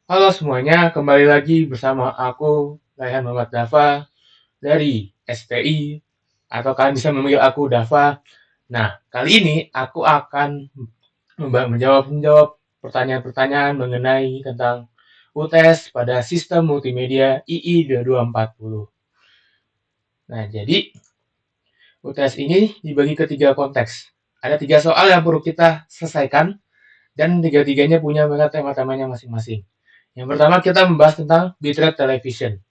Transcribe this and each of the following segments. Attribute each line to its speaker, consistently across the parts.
Speaker 1: Halo semuanya, kembali lagi bersama aku, Raihan Muhammad Dava, dari STI, atau kalian bisa memanggil aku Dava. Nah, kali ini aku akan menjawab pertanyaan-pertanyaan mengenai tentang UTS pada sistem multimedia II 2240. Nah, jadi UTS ini dibagi ke tiga konteks. Ada tiga soal yang perlu kita selesaikan, dan tiga-tiganya punya tema-temanya masing-masing. Yang pertama kita membahas tentang bitrate television.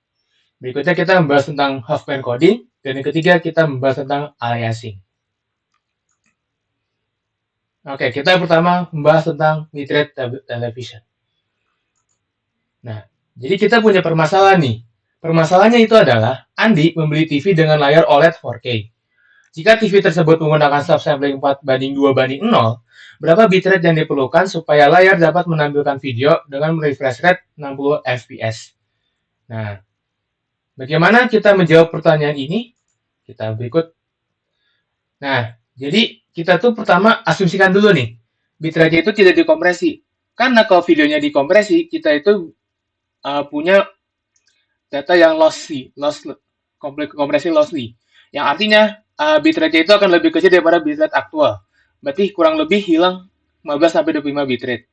Speaker 1: Berikutnya kita membahas tentang Huffman coding, dan yang ketiga kita membahas tentang aliasing. Oke, kita pertama membahas tentang bitrate television. Nah, jadi kita punya permasalahan nih. Permasalahannya itu adalah Andi membeli TV dengan layar OLED 4K. Jika TV tersebut menggunakan subsampling 4:2:0, berapa bitrate yang diperlukan supaya layar dapat menampilkan video dengan refresh rate 60 fps? Nah, bagaimana kita menjawab pertanyaan ini? Kita berikut. Nah, jadi kita tuh pertama asumsikan dulu nih, bitrate itu tidak dikompresi. Karena kalau videonya dikompresi, kita itu punya data yang kompresi lossy. Yang artinya bitrate itu akan lebih kecil daripada bitrate aktual. Berarti kurang lebih hilang 15-25 bitrate.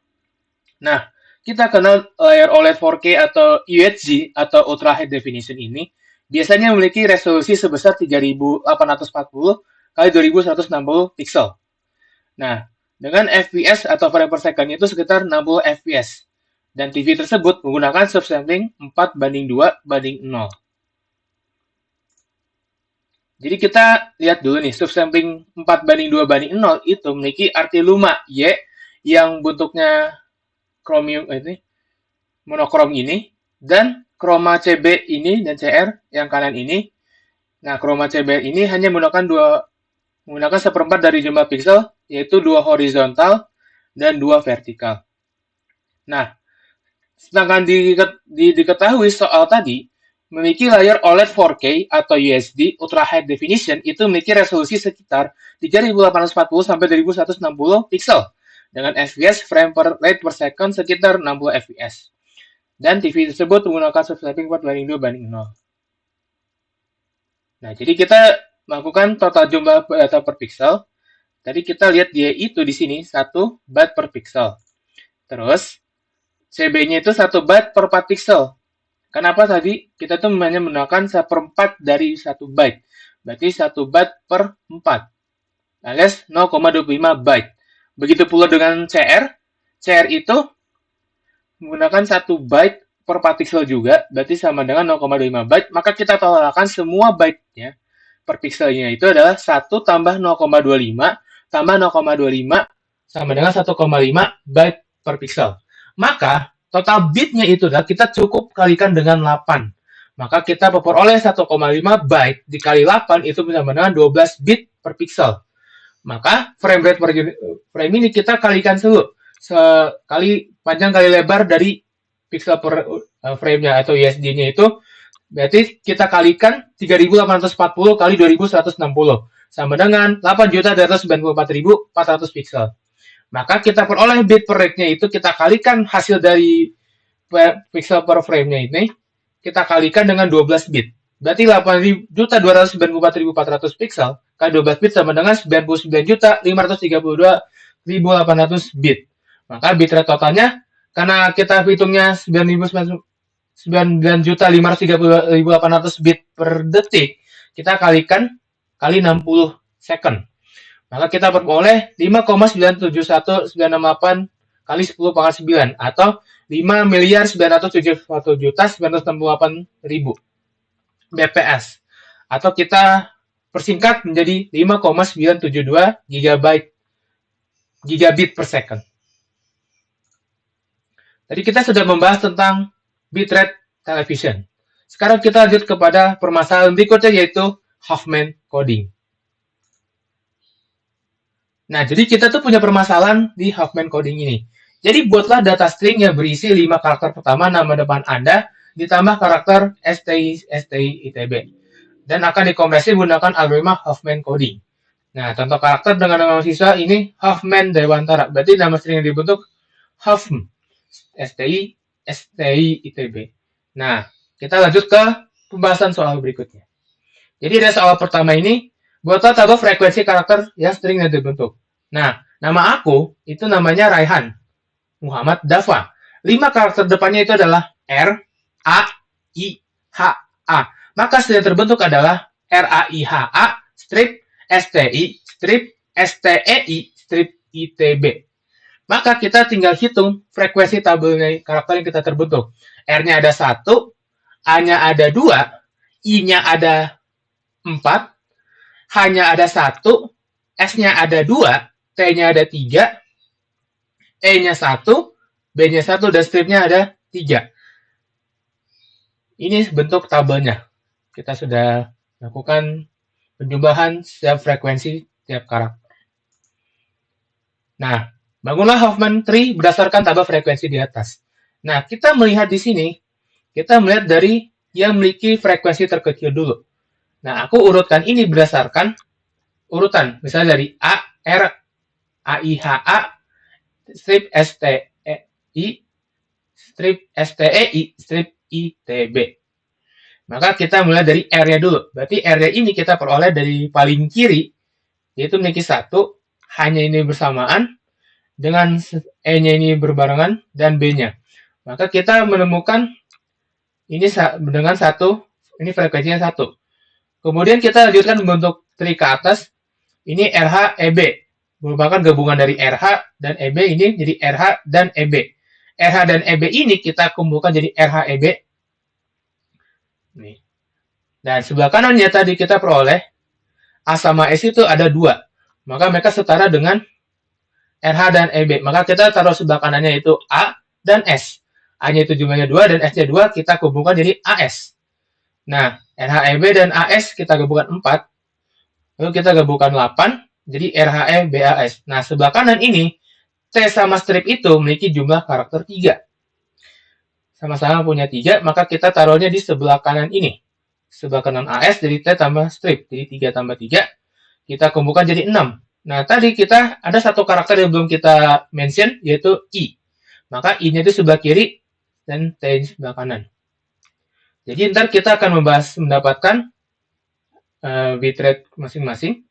Speaker 1: Nah, kita kenal layar OLED 4K atau UHD atau Ultra High Definition ini biasanya memiliki resolusi sebesar 3840 kali 2160 pixel. Nah, dengan FPS atau frame per second itu sekitar 60 fps. Dan TV tersebut menggunakan subsampling 4:2:0. Jadi kita lihat dulu nih, subsampling 4:2:0 itu memiliki arti luma Y yang bentuknya chromium ini, monokrom ini, dan chroma CB ini dan CR yang kanan ini. Nah, chroma CB ini hanya menggunakan seperempat dari jumlah pixel, yaitu 2 horizontal dan 2 vertikal. Nah, sedangkan diketahui soal tadi, memiliki layar OLED 4K atau UHD Ultra High Definition itu memiliki resolusi sekitar 3840 sampai 2160 pixel dengan FPS frame per rate per second sekitar 60 fps. Dan TV tersebut menggunakan subsampling 4:2:0. Nah, jadi kita melakukan total jumlah data per pixel. Tadi kita lihat dia itu di sini 1 byte per pixel. Terus CB-nya itu 1 byte per 4 pixel. Kenapa tadi kita tuh hanya menggunakan seperempat dari 1 byte. Berarti 1 byte per 4. Alias 0,25 byte. Begitu pula dengan CR. CR itu menggunakan 1 byte per 4 pixel juga. Berarti sama dengan 0,25 byte. Maka kita totalkan semua byte-nya per pixelnya itu adalah 1 tambah 0,25 tambah 0,25 sama dengan 1,5 byte per pixel. Maka total bitnya itu adalah kita cukup kalikan dengan 8. Maka kita memperoleh 1,5 byte dikali 8 itu sama dengan 12 bit per pixel. Maka frame rate per frame ini kita kalikan dulu. Sekali panjang kali lebar dari pixel per frame-nya atau USD-nya itu. Berarti kita kalikan 3840 kali 2160 sama dengan 8.294.400 pixel. Maka kita peroleh bit per rate-nya itu kita kalikan hasil dari pixel per frame-nya ini, kita kalikan dengan 12 bit. Berarti 8.294.400 pixel kali 12 bit sama dengan 99.532.800 bit. Maka bitrate totalnya, karena kita hitungnya 9.532.800 bit per detik, kita kalikan kali 60 second. Maka kita peroleh 5,971.968 kali 10 pangkat 9 atau 5.971.968.000 bps. Atau kita persingkat menjadi 5,972 gigabit per second. Tadi kita sudah membahas tentang bitrate television. Sekarang kita lanjut kepada permasalahan berikutnya yaitu Huffman coding. Nah, jadi kita tuh punya permasalahan di Huffman coding ini. Jadi buatlah data string yang berisi 5 karakter pertama nama depan Anda ditambah karakter STI, ITB. Dan akan dikompresi menggunakan algoritma Huffman coding. Nah, contoh karakter dengan nama siswa ini Huffman Dewantara. Berarti nama string yang dibentuk Huffman, STI, STI ITB. Nah, kita lanjut ke pembahasan soal berikutnya. Jadi ada soal pertama ini, buat tabel frekuensi karakter yang sering dibentuk. Nah, nama aku itu namanya Raihan Muhammad Dava. 5 karakter depannya itu adalah R, A, I, H, A. Maka yang terbentuk adalah R, A, I, H, A, strip, STI, strip, STEI, strip, ITB. Maka kita tinggal hitung frekuensi tabelnya karakter yang kita terbentuk. R-nya ada 1, A-nya ada 2, I-nya ada 4, H-nya ada 1, S-nya ada 2, T-nya ada 3, E-nya 1, B-nya 1, dan stripnya ada 3. Ini bentuk tabelnya. Kita sudah lakukan penjumlahan setiap frekuensi setiap karakter. Nah, bangunlah Hoffman tree berdasarkan tabel frekuensi di atas. Nah, kita melihat di sini, kita melihat dari yang memiliki frekuensi terkecil dulu. Nah, aku urutkan ini berdasarkan urutan. Misalnya dari A, R, A, I, H, A, strip STEI, strip STEI, strip ITB. Maka kita mulai dari R-nya dulu. Berarti R-nya ini kita peroleh dari paling kiri, yaitu memiliki 1, H-nya ini bersamaan, dengan E-nya ini berbarengan, dan B-nya. Maka kita menemukan ini dengan 1, ini frekuensinya 1. Kemudian kita lanjutkan membentuk tree ke atas, ini RH, EB. Merupakan gabungan dari RH dan EB, ini jadi RH dan EB. RH dan EB ini kita kumpulkan jadi RH, EB. Nih. Dan sebelah kanannya tadi kita peroleh A sama S itu ada 2. Maka mereka setara dengan RH dan EB. Maka kita taruh sebelah kanannya itu A dan S. A-nya itu jumlahnya 2 dan S-nya 2, kita kumpulkan jadi AS. Nah, RH, EB dan AS kita gabungkan 4. Lalu kita gabungkan 8, jadi RHE, BAS. Nah, sebelah kanan ini, T sama strip itu memiliki jumlah karakter 3. Sama-sama punya 3, maka kita taruhnya di sebelah kanan ini. Sebelah kanan AS jadi T tambah strip. Jadi 3 tambah 3, kita kumpulkan jadi 6. Nah, tadi kita ada satu karakter yang belum kita mention, yaitu I. Maka I-nya itu sebelah kiri, dan T di sebelah kanan. Jadi ntar kita akan mendapatkan bitrate masing-masing.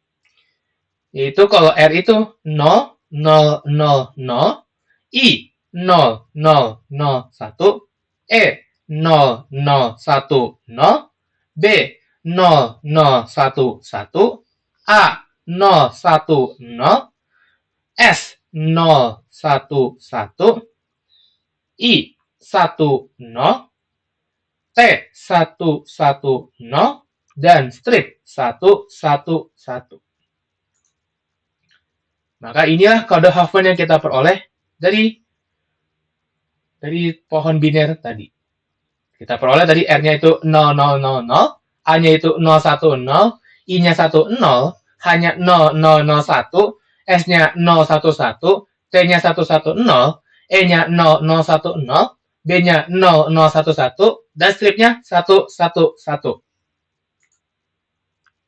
Speaker 1: Yaitu kalau R itu 0, 0, 0, 0, I 0, 0, 0, 1, E 0, 0, 1, 0, B 0, 0, 1, 1, A 0, 1, 0, S 0, 1, 1, I 1, 0, T 1, 1, 0, dan strip 1, 1, 1. Maka inilah kode Hoffman yang kita peroleh dari pohon biner tadi. Kita peroleh tadi R-nya itu 0000, A-nya itu 010, I-nya 10, H-nya 0001, S-nya 011, T-nya 110, E-nya 0010, B-nya 0011, dan stripnya 111.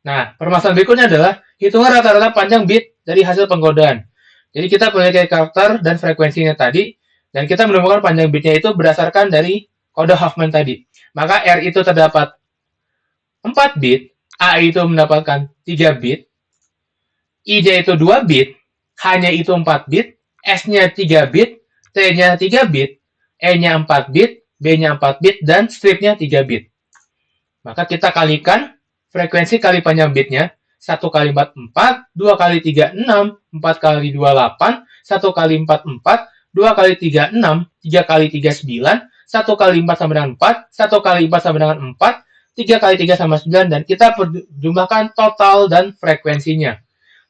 Speaker 1: Nah, permasalahan berikutnya adalah hitungan rata-rata panjang bit dari hasil penggodaan. Jadi kita memiliki karakter dan frekuensinya tadi, dan kita menemukan panjang bitnya itu berdasarkan dari kode Hoffman tadi. Maka R itu terdapat 4 bit, A itu mendapatkan 3 bit, I-nya itu 2 bit, H-nya itu 4 bit, S-nya 3 bit, T-nya 3 bit, E-nya 4 bit, B-nya 4 bit, dan stripnya 3 bit. Maka kita kalikan frekuensi kali panjang bitnya, 1 kali 4, 4, 2 kali 3, 6, 4 kali 2, 8, 1 kali 4, 4, 2 kali 3, 6, 3 kali 3, 9, 1 kali 4 sama dengan 4, 1 kali 4 sama dengan 4, 3 kali 3 sama 9, dan kita perjumlahkan total dan frekuensinya.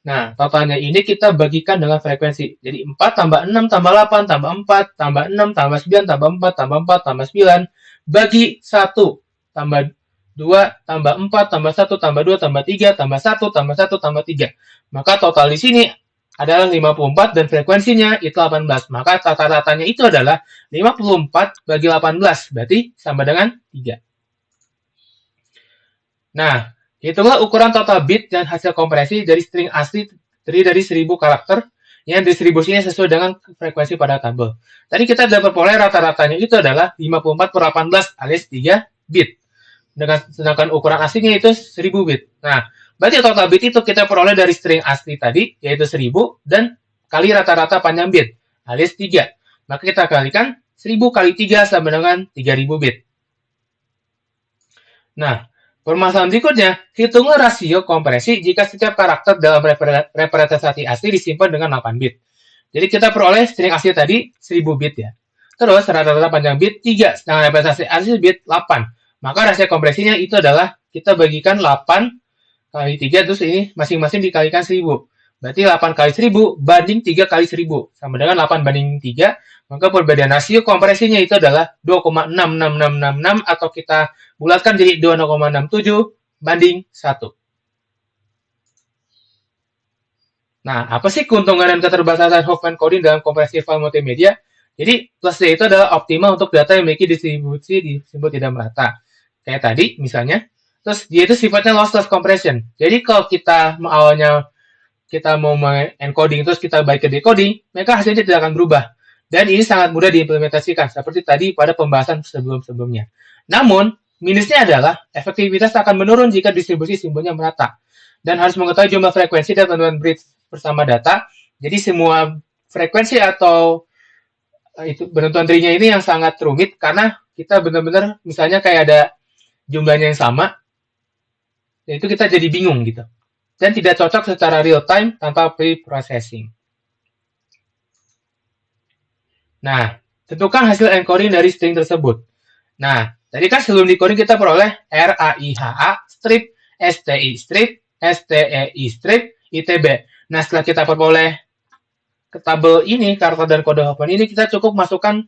Speaker 1: Nah, totalnya ini kita bagikan dengan frekuensi. Jadi 4 tambah 6 tambah 8 tambah 4 tambah 6 tambah 9 tambah 4 tambah 4 tambah 9 bagi 1 tambah 2 tambah 4 tambah 1 tambah 2 tambah 3 tambah 1 tambah 1 tambah 3. Maka total di sini adalah 54 dan frekuensinya itu 18. Maka rata-ratanya itu adalah 54 bagi 18. Berarti sama dengan 3. Nah, hitunglah ukuran total bit dan hasil kompresi dari string asli terdiri dari 1000 karakter yang distribusinya sesuai dengan frekuensi pada tabel. Tadi kita dapat peroleh rata-ratanya itu adalah 54/18 alias 3 bit. Sedangkan ukuran aslinya itu 1000 bit. Nah, berarti total bit itu kita peroleh dari string asli tadi, yaitu 1000, dan kali rata-rata panjang bit, alias 3. Maka kita kalikan 1000 kali 3 sama dengan 3000 bit. Nah, permasalahan berikutnya, hitunglah rasio kompresi jika setiap karakter dalam representasi asli disimpan dengan 8 bit. Jadi kita peroleh string asli tadi 1000 bit ya. Terus rata-rata panjang bit 3, sedangkan representasi asli bit 8. Maka rasio kompresinya itu adalah kita bagikan 8 kali 3, terus ini masing-masing dikalikan 1000. Berarti 8 kali 1000 banding 3 kali 1000. Sama dengan 8 banding 3, maka perbedaan rasio kompresinya itu adalah 2,66666 atau kita bulatkan jadi 2,67 banding 1. Nah, apa sih keuntungan dan keterbatasan Huffman coding dalam kompresi file multimedia? Jadi, plusnya itu adalah optimal untuk data yang memiliki distribusi disebut tidak merata. Kayak tadi, misalnya. Terus, dia itu sifatnya lossless compression. Jadi, kalau kita awalnya kita mau encoding terus kita balik ke decoding, maka hasilnya tidak akan berubah. Dan ini sangat mudah diimplementasikan, seperti tadi pada pembahasan sebelum-sebelumnya. Namun, minusnya adalah efektivitas akan menurun jika distribusi simbolnya merata. Dan harus mengetahui jumlah frekuensi dan tentuan bridge bersama data. Jadi semua frekuensi atau itu penentuan tree-nya ini yang sangat rumit karena kita benar-benar misalnya kayak ada jumlahnya yang sama, itu kita jadi bingung gitu. Dan tidak cocok secara real time tanpa pre-processing. Nah, tentukan hasil encoding dari string tersebut. Nah, tadi kan sebelum decoding kita peroleh RAIHA strip, STI strip, STEI strip, ITB. Nah, setelah kita peroleh ke tabel ini, karakter dan kode Huffman ini, kita cukup masukkan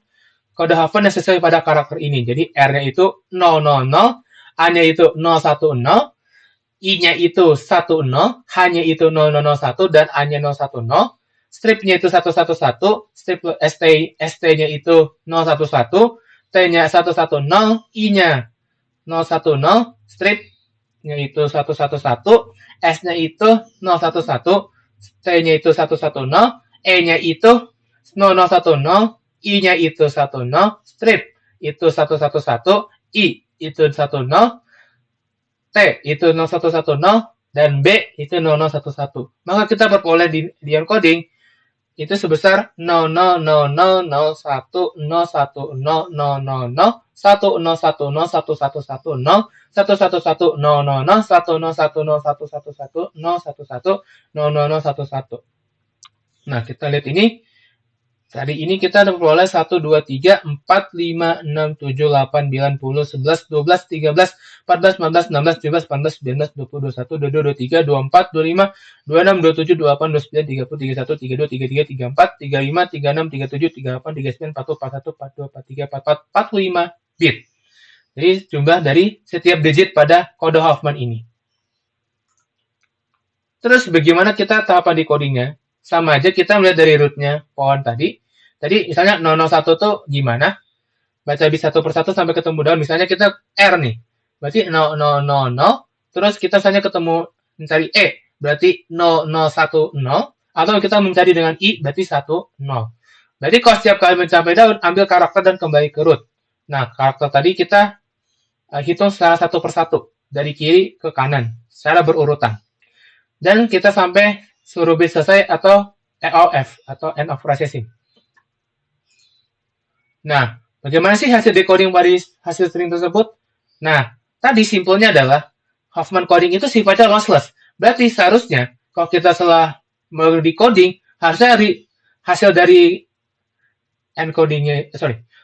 Speaker 1: kode Huffman yang sesuai pada karakter ini. Jadi, R-nya itu 000, A-nya itu 010, I-nya itu 10, H-nya itu 0001, dan A-nya 010. Stripnya itu 111, strip ST-nya itu 011, T-nya 110, I-nya 010, stripnya itu 111, S-nya itu 011, T-nya itu 110, E-nya itu 010, I-nya itu 10, strip itu 111, I itu 10, T itu 0110, dan B itu 0011. Maka kita peroleh di encoding itu sebesar 00011000111011101110111011111111. Nah, kita lihat ini. Tadi ini kita peroleh 1, 2, 3, 4, 5, 6, 7, 8, 9, 10, 11, 12, 13, 14, 15, 16, 17, 18, 19, 20, 21, 22, 23, 24, 25, 26, 27, 28, 29, 30, 31, 32, 33, 34, 35, 36, 37, 38, 39, 40, 41, 42, 43, 44, 45 bit. Jadi jumlah dari setiap digit pada kode Huffman ini. Terus bagaimana kita tahapan decodingnya? Sama aja kita melihat dari rootnya pohon tadi. Tadi misalnya 001 tuh gimana? Baca bit satu persatu sampai ketemu daun. Misalnya kita R nih. Berarti 0000. Terus kita misalnya ketemu mencari E. Berarti 0010. Atau kita mencari dengan I. Berarti 10. Berarti kalau setiap kali mencapai daun, ambil karakter dan kembali ke root. Nah, karakter tadi kita hitung secara satu persatu. Dari kiri ke kanan. Secara berurutan. Dan kita sampai seluruh bit selesai atau EOF atau end of processing. Nah, bagaimana sih hasil decoding dari hasil string tersebut? Nah, tadi simpelnya adalah Huffman coding itu sifatnya lossless. Berarti seharusnya kalau kita setelah decoding, harusnya hasil dari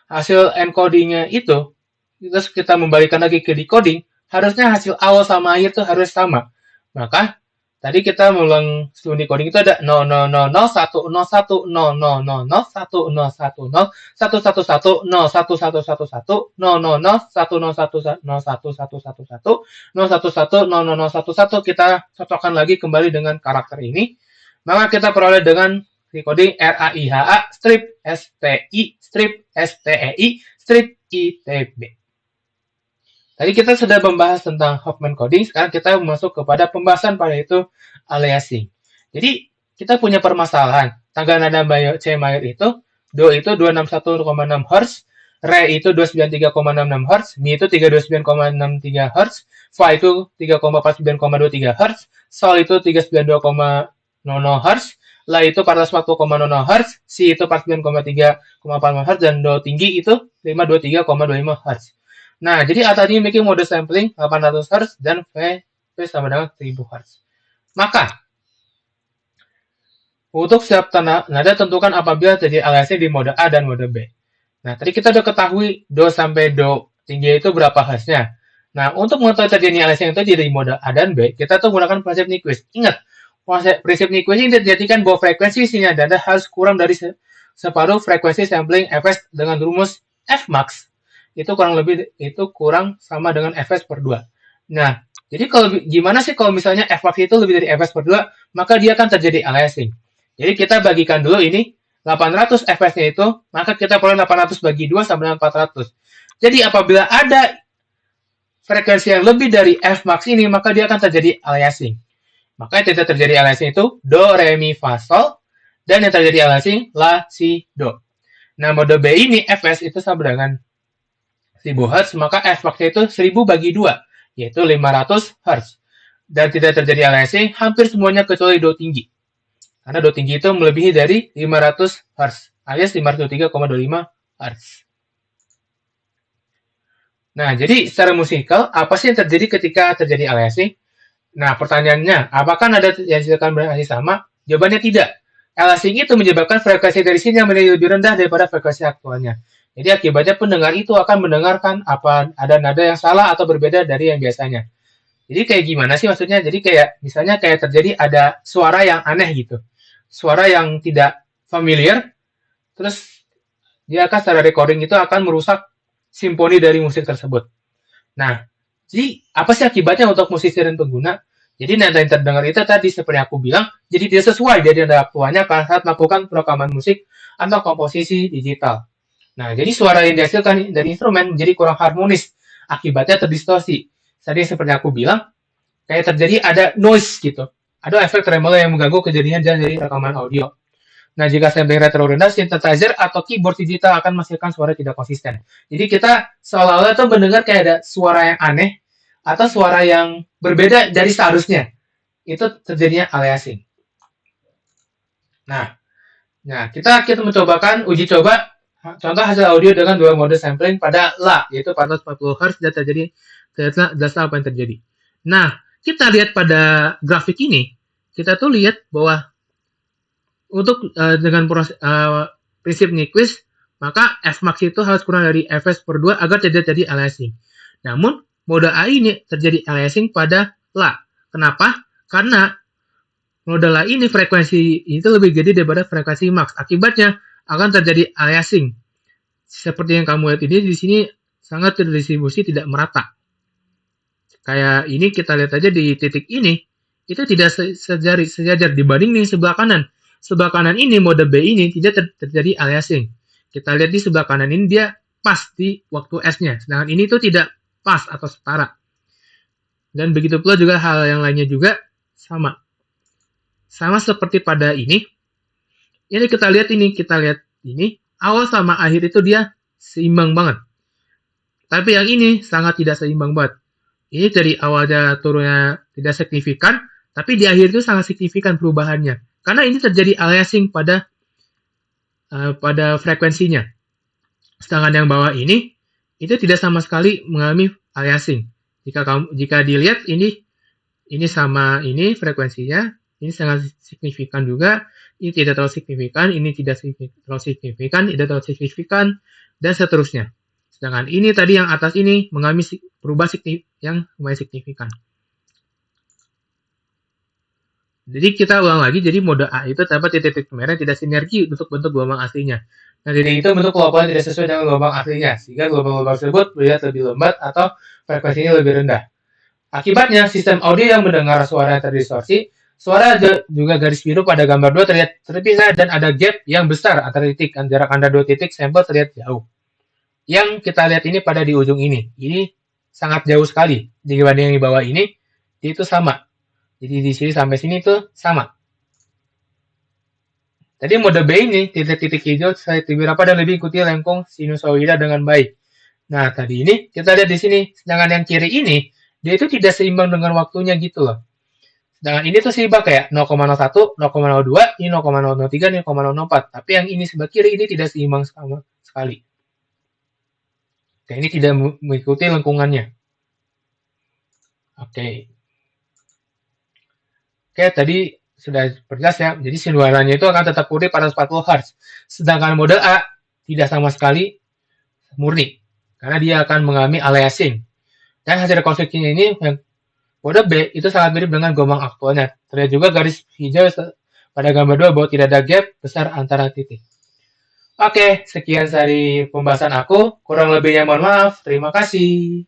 Speaker 1: hasil encodingnya itu, terus kita membalikan lagi ke decoding, harusnya hasil awal sama akhir itu harus sama. Maka tadi kita mengulang sebelum decoding itu ada 0001110111111111111111111111111111111 kita cocokkan lagi kembali dengan karakter ini. Maka kita peroleh dengan decoding RAIHA strip STI strip STEI strip ITB. Tadi kita sudah membahas tentang Huffman coding, sekarang kita masuk kepada pembahasan pada itu aliasing. Jadi kita punya permasalahan. Tangga nada C mayor itu, Do itu 261,6 Hz, Re itu 293,66 Hz, Mi itu 329,63 Hz, Fa itu 3,49,23 Hz, Sol itu 392,00 Hz, La itu 440,00 Hz, Si itu 49,3,4 Hz, dan Do tinggi itu 523,25 Hz. Nah, jadi A tadi memiliki mode sampling 800 Hz dan V sama dengan 1000 Hz. Maka, untuk setiap nada tentukan apabila terjadi aliasing di mode A dan mode B. Nah, tadi kita udah ketahui Do sampai Do tinggi itu berapa Hz-nya. Nah, untuk mengetahui terjadi aliasing itu di mode A dan B, kita tuh menggunakan prinsip Nyquist. Ingat, prinsip Nyquist ini dijadikan bahwa frekuensi sinyal nada harus kurang dari separuh frekuensi sampling Fs dengan rumus Fmax. Itu kurang sama dengan Fs per 2. Nah, jadi gimana sih kalau misalnya Fmax itu lebih dari Fs per 2, maka dia akan terjadi aliasing. Jadi kita bagikan dulu ini 800 Fs-nya itu, maka kita peroleh 800 bagi 2 sama dengan 400. Jadi apabila ada frekuensi yang lebih dari Fmax ini, maka dia akan terjadi aliasing. Maka yang tidak terjadi aliasing itu Do, Re, Mi, Fa, Sol, dan yang terjadi aliasing La, Si, Do. Nah, mode B ini Fs itu sama dengan 1000 Hz, maka Fmax-nya itu 1000 bagi 2, yaitu 500 Hz. Dan tidak terjadi aliasing hampir semuanya kecuali Do tinggi. Karena Do tinggi itu melebihi dari 500 Hz, alias 503,25 Hz. Nah, jadi secara musikal, apa sih yang terjadi ketika terjadi aliasing? Nah, pertanyaannya, apakah nada yang dihasilkan berarti sama? Jawabannya tidak. Aliasing itu menyebabkan frekuensi dari sinyal menjadi lebih rendah daripada frekuensi aktualnya. Jadi akibatnya pendengar itu akan mendengarkan apa ada nada yang salah atau berbeda dari yang biasanya. Jadi kayak gimana sih maksudnya? Jadi kayak misalnya kayak terjadi ada suara yang aneh gitu. Suara yang tidak familiar, terus dia akan secara recording itu akan merusak simfoni dari musik tersebut. Nah, jadi apa sih akibatnya untuk musisi dan pengguna? Jadi nada yang terdengar itu tadi seperti aku bilang, jadi tidak sesuai dari nada aktualnya pada saat melakukan perekaman musik atau komposisi digital. Nah, jadi suara yang dihasilkan dari instrumen menjadi kurang harmonis, akibatnya terdistorsi. Tadi seperti aku bilang, kayak terjadi ada noise gitu. Ada efek tremolo yang mengganggu kejadian dari rekaman audio. Nah, jika sampling rate terlalu rendah, synthesizer atau keyboard digital akan menghasilkan suara tidak konsisten. Jadi kita seolah-olah tuh mendengar kayak ada suara yang aneh atau suara yang berbeda dari seharusnya. Itu terjadinya aliasing. Nah, kita mencobakan uji coba contoh hasil audio dengan dua mode sampling pada La, yaitu 440 Hz dan terjadi apa yang terjadi. Nah, kita lihat pada grafik ini, kita tuh lihat bahwa untuk dengan prinsip Nyquist, maka Fmax itu harus kurang dari Fs per 2 agar tidak terjadi aliasing. Namun, mode A ini terjadi aliasing pada La. Kenapa? Karena mode La ini frekuensi itu lebih gede daripada frekuensi max. Akibatnya akan terjadi aliasing. Seperti yang kamu lihat ini, di sini sangat terdistribusi tidak merata. Kayak ini kita lihat aja di titik ini, itu tidak sejajar dibanding nih sebelah kanan. Sebelah kanan ini, mode B ini tidak terjadi aliasing. Kita lihat di sebelah kanan ini dia pas di waktu S-nya. Sedangkan ini tuh tidak pas atau setara. Dan begitu pula juga hal yang lainnya juga sama. Sama seperti pada ini. Ini kita lihat ini, awal sama akhir itu dia seimbang banget. Tapi yang ini sangat tidak seimbang banget. Ini dari awalnya turunnya tidak signifikan, tapi di akhir itu sangat signifikan perubahannya. Karena ini terjadi aliasing pada frekuensinya. Sedangkan yang bawah ini, itu tidak sama sekali mengalami aliasing. Jika dilihat ini sama ini frekuensinya, ini sangat signifikan juga, ini tidak terlalu signifikan, ini tidak terlalu signifikan, tidak terlalu signifikan, dan seterusnya. Sedangkan ini tadi yang atas ini mengalami perubahan yang lumayan signifikan. Jadi kita ulang lagi, jadi mode A itu terdapat titik-titik merah tidak sinergi untuk bentuk gelombang aslinya. Nah, jadi itu bentuk gelombang tidak sesuai dengan gelombang aslinya, sehingga gelombang-gelombang tersebut terlihat lebih lambat atau frekuensinya lebih rendah. Akibatnya, sistem audio yang mendengar suara yang terdistorsi, suara juga garis biru pada gambar 2 terlihat terpisah dan ada gap yang besar antara titik, jarak antara dua titik sampel terlihat jauh. Yang kita lihat ini pada di ujung ini sangat jauh sekali dibanding yang di bawah ini, itu sama. Jadi di sini sampai sini itu sama. Tadi mode B ini, titik-titik hijau selektif berapa dan lebih ikuti lengkung sinusoida dengan baik. Nah, tadi ini kita lihat di sini, sedangkan yang kiri ini, dia itu tidak seimbang dengan waktunya gitu loh. Sedangkan ini tuh seimbang kayak 0,01, 0,02, ini 0,003, ini 0,004. Tapi yang ini sebelah kiri ini tidak seimbang sama sekali. Oke, ini tidak mengikuti lengkungannya. Oke. Oke, tadi sudah perjelas ya. Jadi sinyalnya itu akan tetap murni pada 40 Hz. Sedangkan mode A tidak sama sekali murni. Karena dia akan mengalami aliasing. Dan hasil rekonstruksinya ini yang mode B itu sangat mirip dengan gelombang aktualnya. Terlihat juga garis hijau pada gambar 2 bahwa tidak ada gap besar antara titik. Oke, sekian dari pembahasan aku. Kurang lebihnya mohon maaf. Terima kasih.